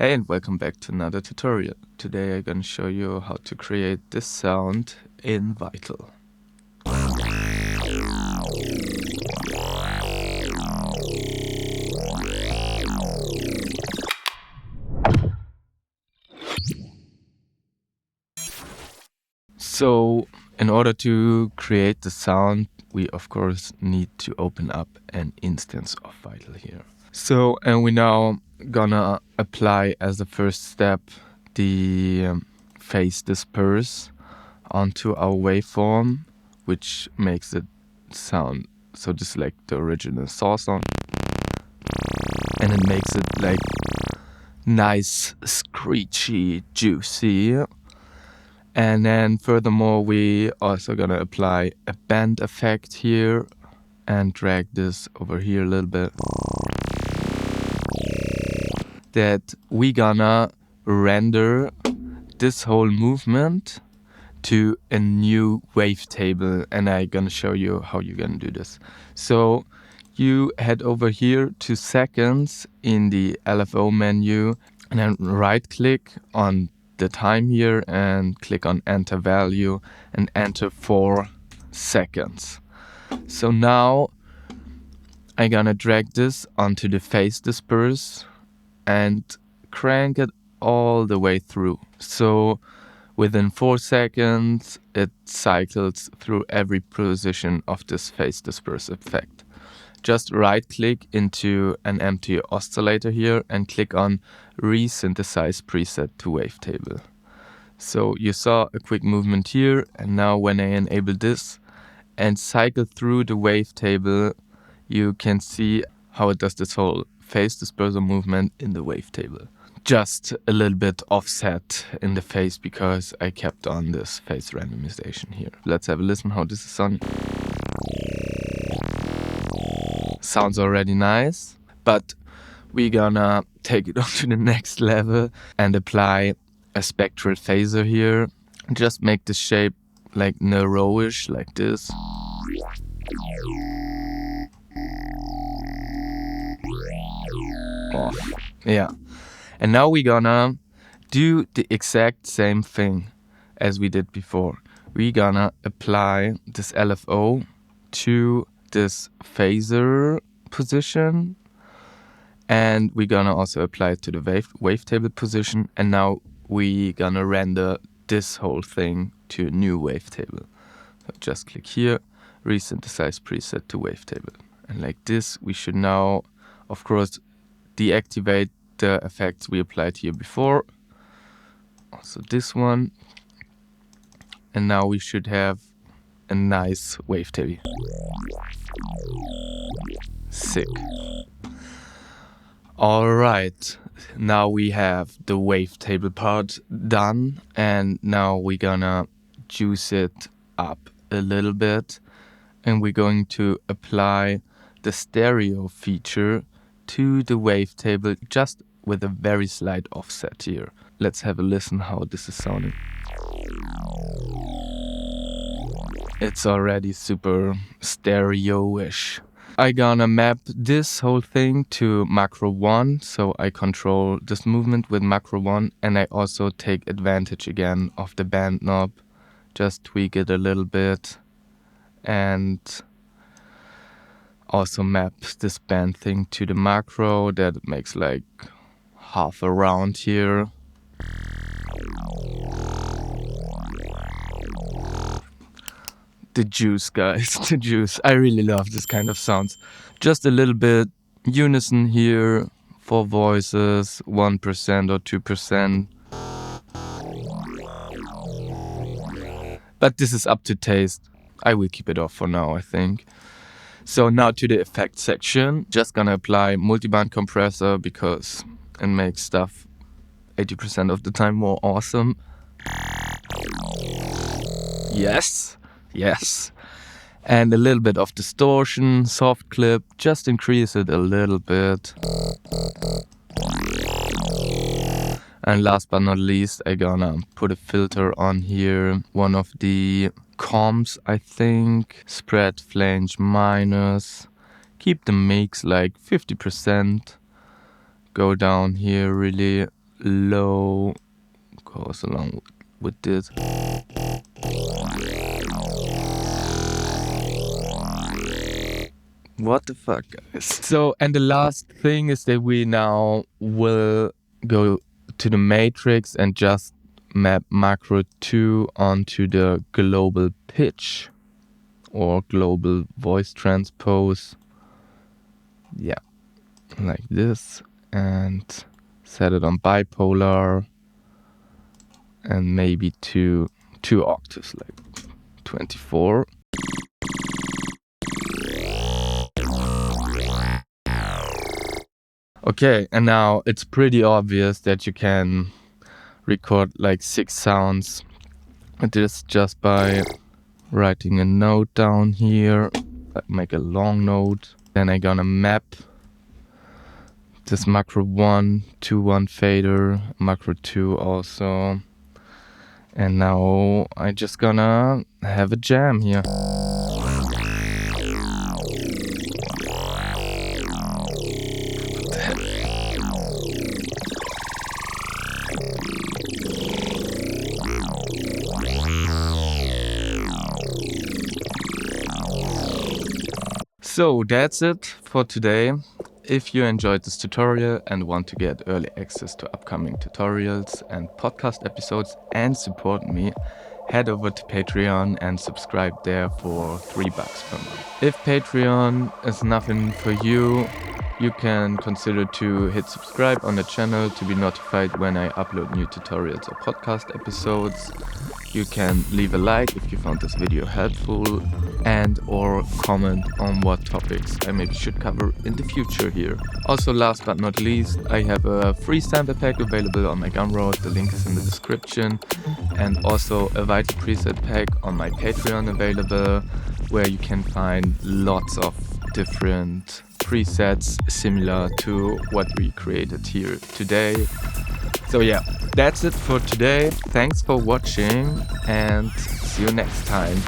Hey, and welcome back to another tutorial. Today I'm gonna show you how to create this sound in Vital. So, in order to create the sound, we of course need to open up an instance of Vital here. So, and we now gonna apply as the first step the phase disperse onto our waveform, which makes it sound so just like the original saw sound, and it makes it like nice, screechy, juicy. And then furthermore, we also gonna apply a bend effect here and drag this over here a little bit. That we gonna render this whole movement to a new wavetable, and I'm gonna show you how you're gonna do this. So you head over here to seconds in the LFO menu and then right click on the time here and click on enter value and enter 4 seconds. So now I'm gonna drag this onto the phase disperse and crank it all the way through. So within 4 seconds, it cycles through every position of this phase disperse effect. Just right click into an empty oscillator here and click on Resynthesize preset to wavetable. So you saw a quick movement here, and now when I enable this and cycle through the wavetable, you can see how it does this whole phase dispersal movement in the wavetable. Just a little bit offset in the phase because I kept on this phase randomization here. Let's have a listen how this is sounding. Sounds already nice, but we're gonna take it on to the next level and apply a spectral phaser here. Just make the shape like narrowish, like this. Oh, yeah. And now we're gonna do the exact same thing as we did before. We're gonna apply this LFO to this phaser position, and we're gonna also apply it to the wavetable position, and now we're gonna render this whole thing to a new wavetable. So just click here, Resynthesize preset to wavetable. And like this, we should now, of course, deactivate the effects we applied here before. Also this one. And now we should have a nice wavetable. Sick. Alright, now we have the wavetable part done, and now we're gonna juice it up a little bit, and we're going to apply the stereo feature to the wavetable just with a very slight offset here. Let's have a listen how this is sounding. It's already super stereo-ish. I'm gonna map this whole thing to macro 1, so I control this movement with macro 1, and I also take advantage again of the band knob, just tweak it a little bit, and also map this band thing to the macro that it makes like half a round here. The juice, guys, the juice. I really love this kind of sounds. Just a little bit unison here, 4 voices, 1% or 2%. But this is up to taste. I will keep it off for now, I think. So now to the effect section. Just gonna apply multiband compressor because it makes stuff 80% of the time more awesome. Yes. Yes. And a little bit of distortion, soft clip, just increase it a little bit. And last but not least, I'm gonna put a filter on here. One of the comps, I think. Spread flange minus. Keep the mix like 50%. Go down here really low goes along with this. What the fuck, guys? So, and the last thing is that we now will go to the matrix and just map macro 2 onto the global pitch or global voice transpose. Yeah, like this. And set it on bipolar. And maybe two octaves, like 24. Okay, and now it's pretty obvious that you can record like 6 sounds with this just by writing a note down here, make a long note. Then I'm gonna map this macro 1 to 1 fader, macro 2 also. And now I just gonna have a jam here. So that's it for today. If you enjoyed this tutorial and want to get early access to upcoming tutorials and podcast episodes and support me, head over to Patreon and subscribe there for $3 per month. If Patreon is nothing for you, you can consider to hit subscribe on the channel to be notified when I upload new tutorials or podcast episodes. You can leave a like if you found this video helpful and or comment on what topics I maybe should cover in the future here. Also, last but not least, I have a free sample pack available on my Gumroad, the link is in the description, and also a Vital preset pack on my Patreon available, where you can find lots of different presets similar to what we created here today. So yeah, that's it for today. Thanks for watching and see you next time.